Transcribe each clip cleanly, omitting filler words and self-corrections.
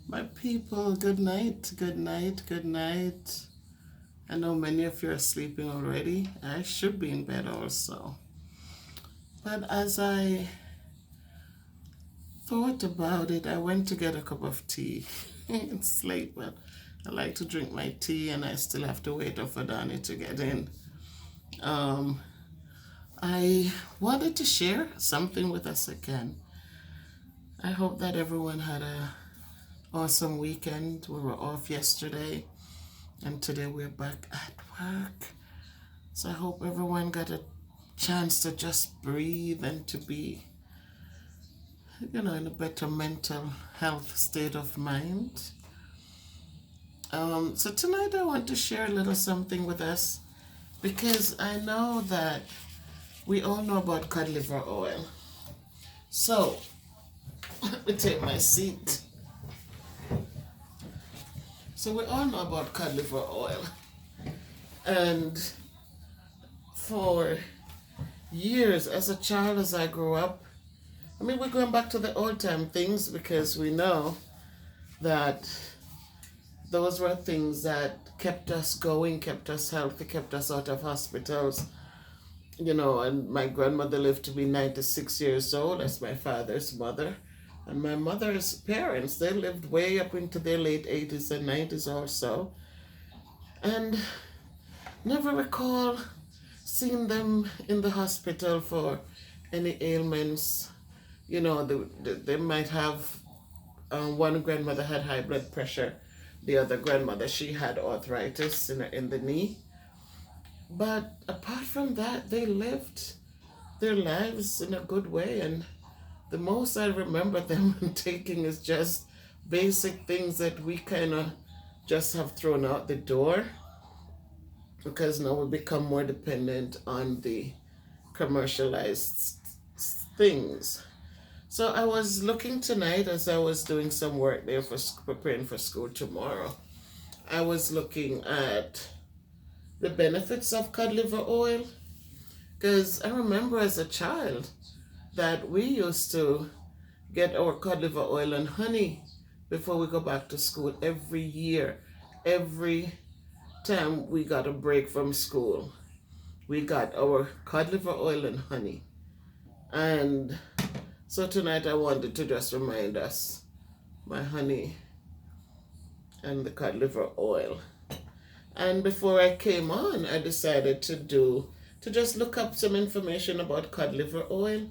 My people, good night, good night, good night. I know many of you are sleeping already. I should be in bed also. But as I thought about it, I went to get a cup of tea. It's late, but I like to drink my tea and I still have to wait for Donnie to get in. Um, I wanted to share something with us again. I hope that everyone had a awesome weekend. We were off yesterday and today we're back at work. So I hope everyone got a chance to just breathe and to be, in a better mental health state of mind. So tonight I want to share a little something with us because I know that we all know about cod liver oil. So let me take my seat. So we all know about cod liver oil. And for years, as a child, as I grew up, we're going back to the old time things because we know that those were things that kept us going, kept us healthy, kept us out of hospitals. And my grandmother lived to be 96 years old. That's my father's mother. And my mother's parents, they lived way up into their late 80s and 90s also. And never recall seeing them in the hospital for any ailments. They might have, one grandmother had high blood pressure. The other grandmother, she had arthritis in the knee. But apart from that, they lived their lives in a good way. And the most I remember them taking is just basic things that we kind of just have thrown out the door because now we become more dependent on the commercialized things. So I was looking tonight as I was doing some work there for preparing for school tomorrow. I was looking at the benefits of cod liver oil because I remember as a child that we used to get our cod liver oil and honey before we go back to school every year. Every time we got a break from school, we got our cod liver oil and honey. And so tonight I wanted to just remind us my honey and the cod liver oil. And before I came on, I decided to just look up some information about cod liver oil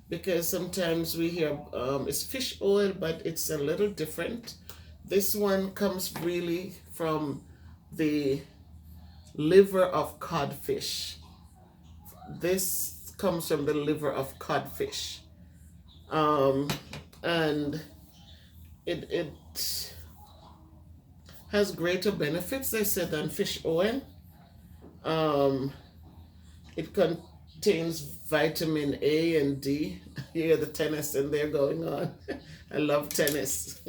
because sometimes we hear it's fish oil, but it's a little different. This one comes really from the liver of cod fish. This comes from the liver of cod fish. And it has greater benefits, they said, than fish oil. It contains vitamin A and D. You hear the tennis in there going on. I love tennis.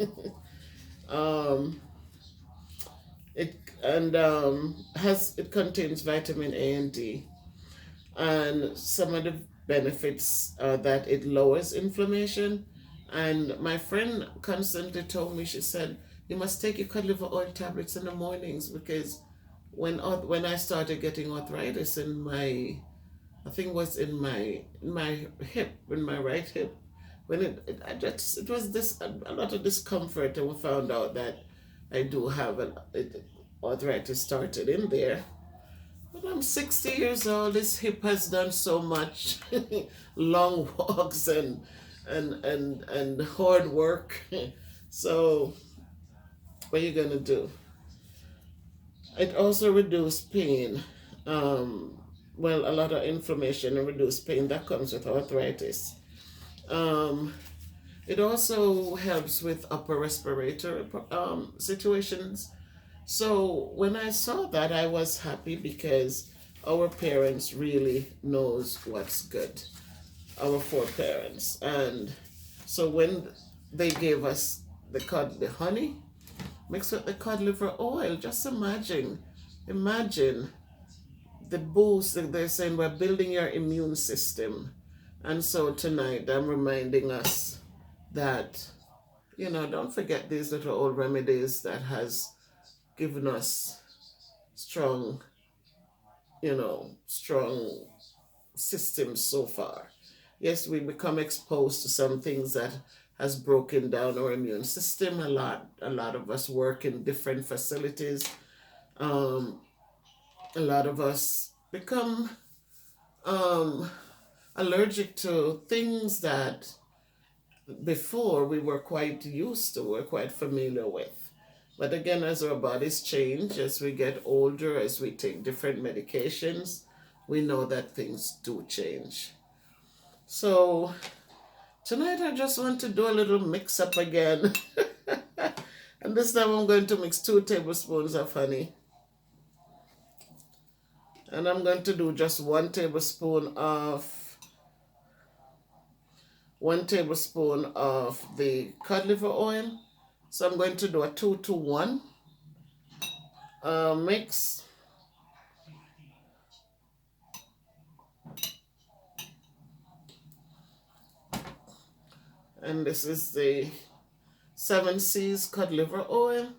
It contains vitamin A and D, and some of the benefits are that it lowers inflammation. And my friend constantly told me, she said, you must take your cod liver oil tablets in the mornings because when I started getting arthritis in my, I think it was in my hip, in my right hip, when it was this a lot of discomfort, and we found out that I do have arthritis started in there. But I'm 60 years old. This hip has done so much, long walks and hard work. So what are you gonna do? It also reduced pain. A lot of inflammation and reduced pain that comes with arthritis. Um, it also helps with upper respiratory situations. So when I saw that, I was happy because our parents really knows what's good. Our foreparents, and so when they gave us the honey mixed with the cod liver oil, just imagine the boost that they're saying we're building your immune system. And so tonight I'm reminding us that don't forget these little old remedies that has given us strong, strong systems so far. Yes, we become exposed to some things that has broken down our immune system a lot. A lot of us work in different facilities. Um, a lot of us become um, allergic to things that before we were quite used to, we're quite familiar with. But again, as our bodies change, as we get older, as we take different medications, we know that things do change. So tonight I just want to do a little mix up again. And this time I'm going to mix 2 tablespoons of honey. And I'm going to do just 1 tablespoon of the cod liver oil. So I'm going to do a 2 to 1 mix. And this is the 7 C's cod liver oil.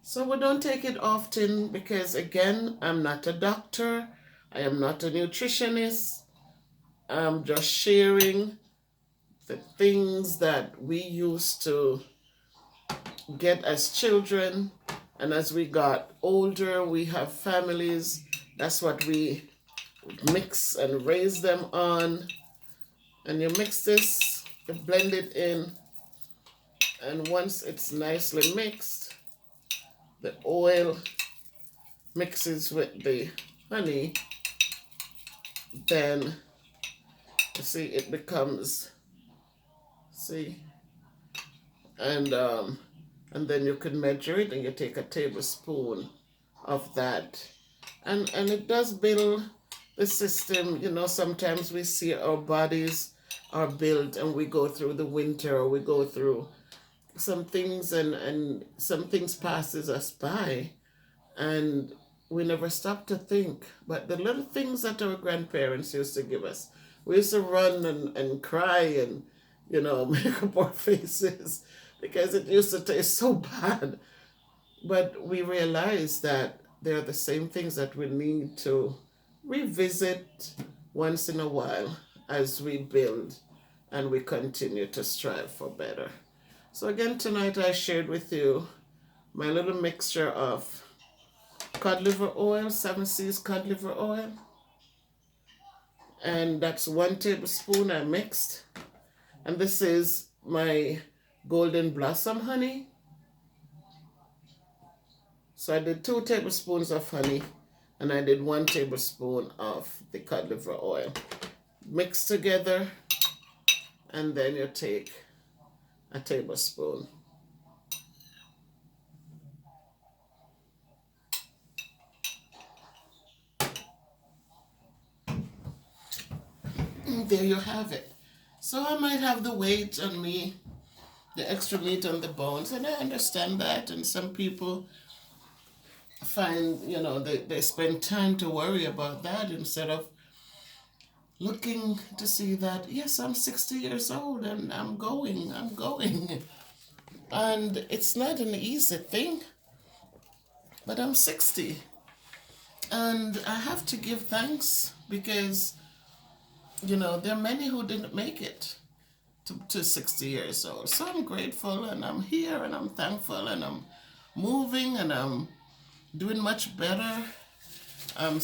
So we don't take it often because, again, I'm not a doctor. I am not a nutritionist. I'm just sharing the things that we used to get as children. And as we got older, we have families. That's what we mix and raise them on. And you mix this, you blend it in. And once it's nicely mixed, the oil mixes with the honey, then you see it becomes, see, and then you can measure it, and you take a tablespoon of that, and it does build the system. Sometimes we see our bodies are built, and we go through the winter, or we go through some things, and some things passes us by, and we never stop to think. But the little things that our grandparents used to give us, we used to run and cry and, make up our faces because it used to taste so bad. But we realized that they're the same things that we need to revisit once in a while as we build and we continue to strive for better. So, again, tonight I shared with you my little mixture of cod liver oil, 7 C's cod liver oil. And that's 1 tablespoon I mixed. And this is my golden blossom honey. So I did 2 tablespoons of honey, and I did 1 tablespoon of the cod liver oil. Mix together, and then you take a tablespoon. There you have it. So I might have the weight on me, the extra meat on the bones, and I understand that. And some people find, they spend time to worry about that instead of looking to see that, yes, I'm 60 years old and I'm going. And it's not an easy thing, but I'm 60. And I have to give thanks because, there are many who didn't make it to 60 years old. So I'm grateful, and I'm here, and I'm thankful, and I'm moving, and I'm doing much better. I'm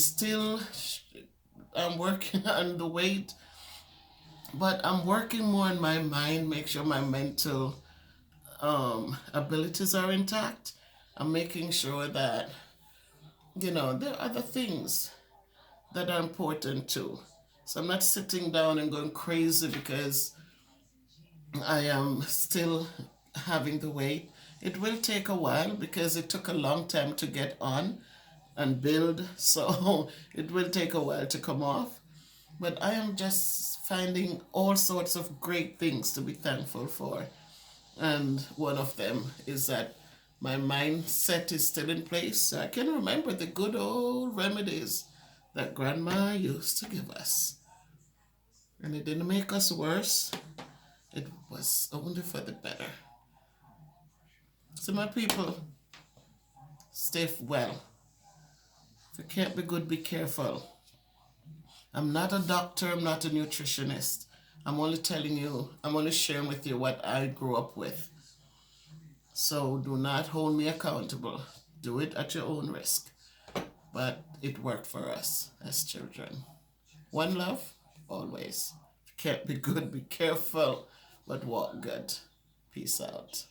working on the weight, but I'm working more on my mind, make sure my mental abilities are intact. I'm making sure that, there are other things that are important too. So I'm not sitting down and going crazy because I am still having the weight. It will take a while because it took a long time to get on and build. So it will take a while to come off. But I am just finding all sorts of great things to be thankful for. And one of them is that my mindset is still in place. I can remember the good old remedies that Grandma used to give us. And it didn't make us worse. It was only for the better. So my people, stay well. If you can't be good, be careful. I'm not a doctor, I'm not a nutritionist. I'm only telling you, I'm only sharing with you what I grew up with. So do not hold me accountable. Do it at your own risk. But it worked for us as children. One love, always. If you can't be good, be careful, but walk good. Peace out.